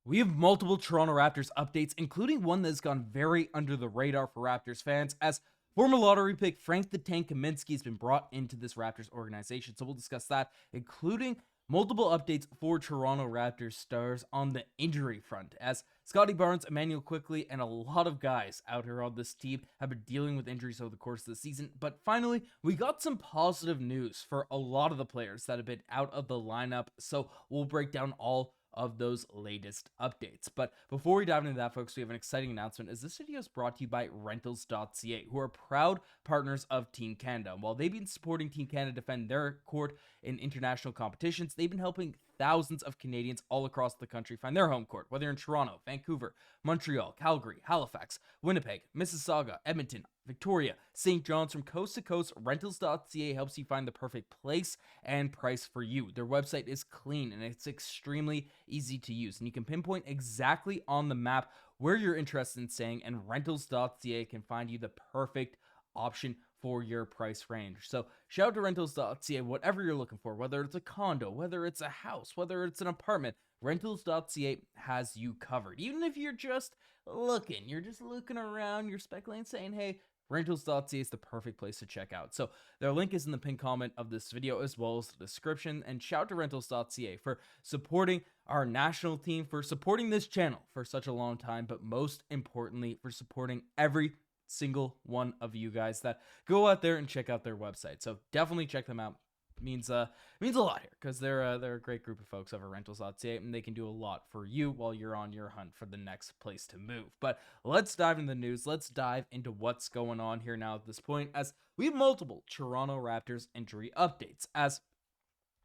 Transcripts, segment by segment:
We have multiple Toronto Raptors updates, including one that's gone very under the radar for Raptors fans, as former lottery pick Frank the Tank Kaminsky has been brought into this Raptors organization. So we'll discuss that, including multiple updates for Toronto Raptors stars on the injury front, as Scottie Barnes, Immanuel Quickley, and a lot of guys out here on this team have been dealing with injuries over the course of the season. But finally, we got some positive news for a lot of the players that have been out of the lineup. So we'll break down all of those latest updates. But before we dive into that, folks, we have an exciting announcement, as this video is brought to you by Rentals.ca, who are proud partners of Team Canada. While they've been supporting Team Canada defend their court in international competitions, they've been helping thousands of Canadians all across the country find their home court, whether in Toronto, Vancouver, Montreal, Calgary, Halifax, Winnipeg, Mississauga, Edmonton, Victoria, St. John's. From coast to coast, Rentals.ca helps you find the perfect place and price for you. Their website is clean and it's extremely easy to use, and you can pinpoint exactly on the map where you're interested in staying, and Rentals.ca can find you the perfect option for your price range. So shout out to Rentals.ca, whatever you're looking for, whether it's a condo, whether it's a house, whether it's an apartment, Rentals.ca has you covered. Even if you're just looking around, you're speculating, saying, hey, Rentals.ca is the perfect place to check out. So their link is in the pinned comment of this video, as well as the description. And shout out to Rentals.ca for supporting our national team, for supporting this channel for such a long time, but most importantly, for supporting every single one of you guys that go out there and check out their website. So definitely check them out. Means a lot here, because they're a great group of folks over Rentals.ca, and they can do a lot for you while you're on your hunt for the next place to move. But let's dive into the news. Let's dive into what's going on here now at this point, as we have multiple Toronto Raptors injury updates. As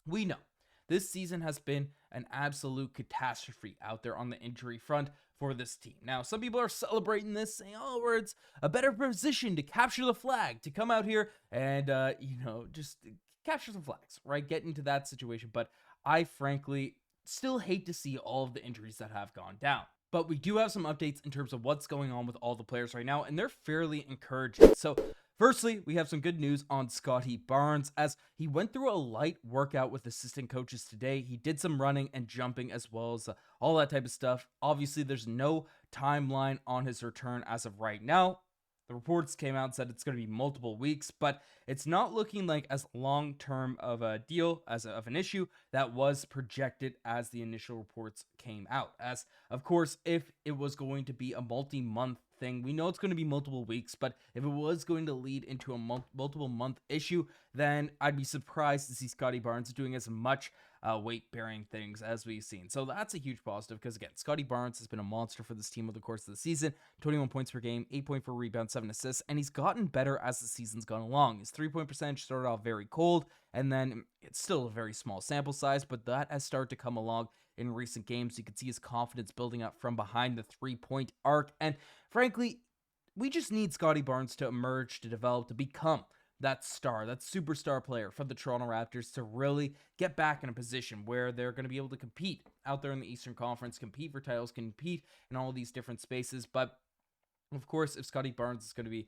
we know, this season has been an absolute catastrophe out there on the injury front for this team. Now, some people are celebrating this, saying, oh, we're in a better position to capture the flag, to come out here and, just capture some flags, right? Get into that situation. But I frankly still hate to see all of the injuries that have gone down. But we do have some updates in terms of what's going on with all the players right now, and they're fairly encouraging. So firstly, we have some good news on Scottie Barnes, as he went through a light workout with assistant coaches today. He did some running and jumping, as well as all that type of stuff. Obviously, there's no timeline on his return as of right now. The reports came out and said it's going to be multiple weeks, but it's not looking like as long-term of a deal, as of an issue that was projected as the initial reports came out. As, of course, if it was going to be a multi-month thing, we know it's going to be multiple weeks, but if it was going to lead into a multiple-month issue, then I'd be surprised to see Scottie Barnes doing as much weight-bearing things as we've seen. So that's a huge positive, because again, Scottie Barnes has been a monster for this team over the course of the season. 21 points per game, 8.4 rebounds, 7 assists, and he's gotten better as the season's gone along. His three-point percentage started off very cold, and then it's still a very small sample size, but that has started to come along in recent games. You can see his confidence building up from behind the three-point arc, and frankly, we just need Scottie Barnes to emerge, to develop, to become that star, that superstar player for the Toronto Raptors, to really get back in a position where they're going to be able to compete out there in the Eastern Conference, compete for titles, compete in all of these different spaces. But of course, if Scottie Barnes is going to be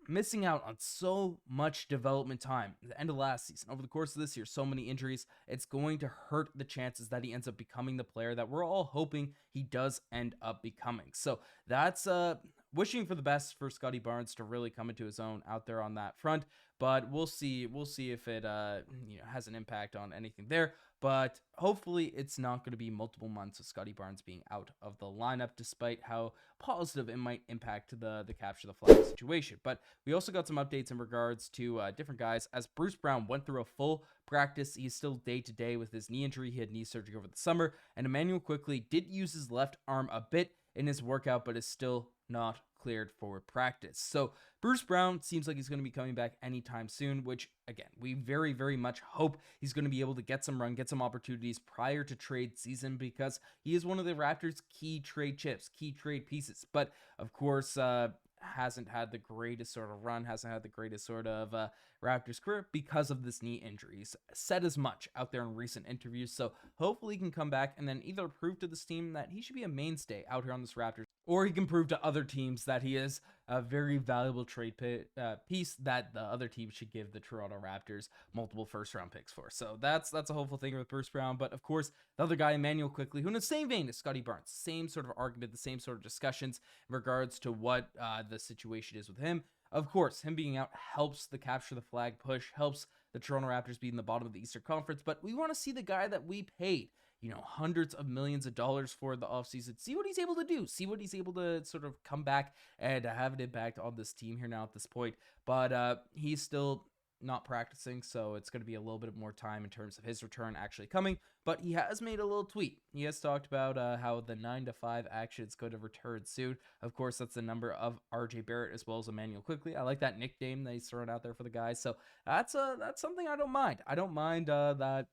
missing out on so much development time at the end of last season, over the course of this year, so many injuries, it's going to hurt the chances that he ends up becoming the player that we're all hoping he does end up becoming. So that's wishing for the best for Scottie Barnes to really come into his own out there on that front. But we'll see if it has an impact on anything there. But hopefully it's not going to be multiple months of Scottie Barnes being out of the lineup, despite how positive it might impact the capture the flag situation. But we also got some updates in regards to different guys, as Bruce Brown went through a full practice. He's still day-to-day with his knee injury. He had knee surgery over the summer. And Immanuel Quickley did use his left arm a bit in his workout, but is still not cleared for practice. So Bruce Brown seems like he's going to be coming back anytime soon, which again, we very, very much hope he's going to be able to get some run, get some opportunities prior to trade season, because he is one of the Raptors' key trade chips, key trade pieces. But of course, hasn't had the greatest sort of run, hasn't had the greatest sort of Raptors career because of this knee injury. He's said as much out there in recent interviews. So hopefully he can come back and then either prove to this team that he should be a mainstay out here on this Raptors, or he can prove to other teams that he is a very valuable trade piece that the other team should give the Toronto Raptors multiple first-round picks for. So that's a hopeful thing with Bruce Brown. But of course, the other guy, Immanuel Quickley, who in the same vein as Scottie Barnes, same sort of argument, the same sort of discussions in regards to what the situation is with him. Of course, him being out helps the capture the flag push, helps the Toronto Raptors be in the bottom of the Eastern Conference, but we want to see the guy that we paid, hundreds of millions of dollars for the offseason. See what he's able to do. See what he's able to sort of come back and have an impact on this team here now at this point. But he's still not practicing, so it's going to be a little bit more time in terms of his return actually coming. But he has made a little tweet. He has talked about how the 9-to-5 action is going to return soon. Of course, that's the number of RJ Barrett as well as Immanuel Quickley. I like that nickname that he's throwing out there for the guys. So that's something I don't mind. I don't mind that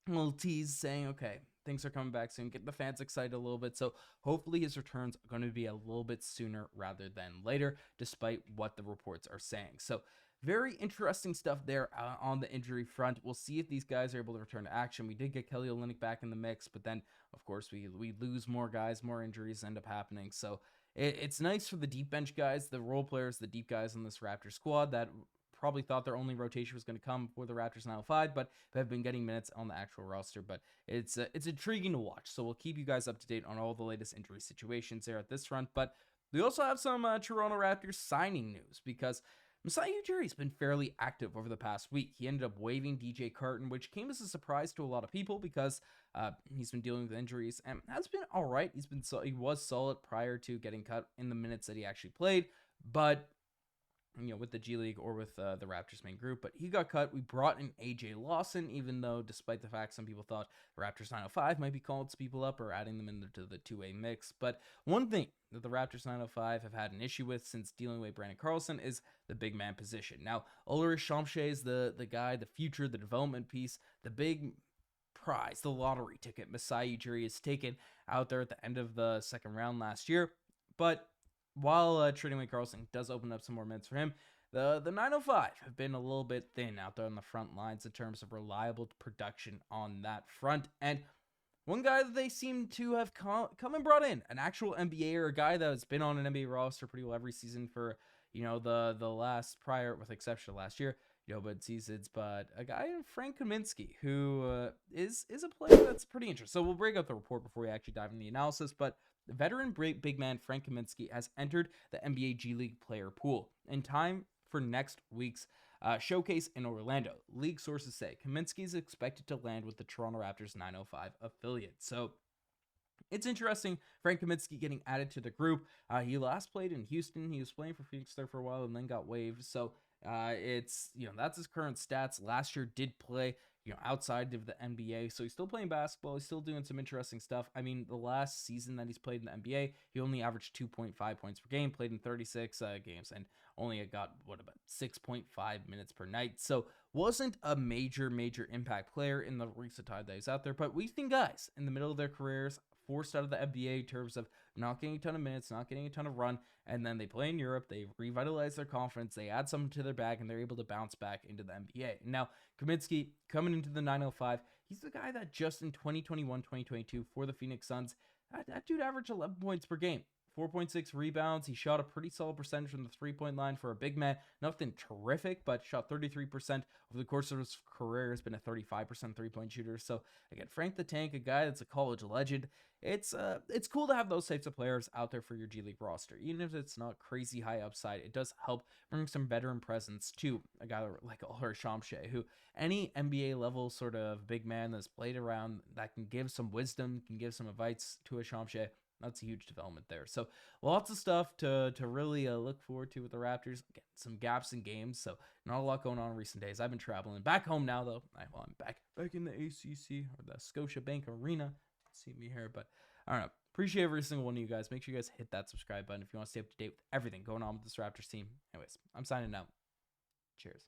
little tease saying, okay, things are coming back soon, get the fans excited a little bit. So hopefully his return's going to be a little bit sooner rather than later, despite what the reports are saying. So very interesting stuff there on the injury front. We'll see if these guys are able to return to action. We did get Kelly Olynyk back in the mix, but then, of course, we lose more guys, more injuries end up happening. So it's nice for the deep bench guys, the role players, the deep guys on this Raptors squad that probably thought their only rotation was going to come for the Raptors 905, but have been getting minutes on the actual roster. But it's intriguing to watch. So we'll keep you guys up to date on all the latest injury situations there at this front. But we also have some Toronto Raptors signing news because Masai Ujiri has been fairly active over the past week. He ended up waiving DJ Carton, which came as a surprise to a lot of people because he's been dealing with injuries and has been all right. He was solid prior to getting cut in the minutes that he actually played, but with the G League or with the Raptors main group, but he got cut. We brought in AJ Lawson, even though despite the fact some people thought the Raptors 905 might be calling people up or adding them into the two-way mix. But one thing that the Raptors 905 have had an issue with since dealing with Brandon Carlson is the big man position. Now, Ulrich Shamshay is the guy, the future, the development piece, the big prize, the lottery ticket Masai Ujiri is taken out there at the end of the second round last year. But while trading away Carlson does open up some more minutes for him, the 905 have been a little bit thin out there on the front lines in terms of reliable production on that front. And one guy that they seem to have come and brought in, an actual NBA or a guy that has been on an NBA roster pretty well every season for, the last prior, with exception of last year, but seasons, but a guy named Frank Kaminsky, who is a player that's pretty interesting. So we'll break out the report before we actually dive into the analysis, but the veteran big man Frank Kaminsky has entered the NBA G League player pool in time for next week's showcase in Orlando. League sources say Kaminsky is expected to land with the Toronto Raptors 905 affiliate. So it's interesting, Frank Kaminsky getting added to the group. He last played in Houston. He was playing for Phoenix there for a while and then got waived. So it's, that's his current stats. Last year did play, outside of the NBA. So he's still playing basketball. He's still doing some interesting stuff. I mean, the last season that he's played in the NBA, he only averaged 2.5 points per game, played in 36 games, and only got, about 6.5 minutes per night. So wasn't a major impact player in the recent time that he's out there. But we've seen guys in the middle of their careers forced out of the NBA in terms of not getting a ton of minutes, not getting a ton of run, and then they play in Europe, they revitalize their confidence, they add something to their bag, and they're able to bounce back into the NBA. Now, Kaminsky, coming into the 905, he's the guy that just in 2021-2022 for the Phoenix Suns, that dude averaged 11 points per game. 4.6 rebounds. He shot a pretty solid percentage from the three-point line for a big man. Nothing terrific, but shot 33% over the course of his career. Has been a 35% three-point shooter. So again, Frank the Tank, a guy that's a college legend. It's cool to have those types of players out there for your G League roster. Even if it's not crazy high upside, it does help bring some veteran presence to a guy like Ulrich Shamshay, who any NBA level sort of big man that's played around that can give some wisdom, can give some advice to a Shamshay. That's a huge development there. So lots of stuff to really look forward to with the Raptors. Again, some gaps in games, so not a lot going on in recent days. I've been traveling back home now, though. I'm back in the ACC or the Scotiabank Arena. See me here, but I don't know. Appreciate every single one of you guys. Make sure you guys hit that subscribe button if you want to stay up to date with everything going on with this Raptors team. Anyways, I'm signing out. Cheers.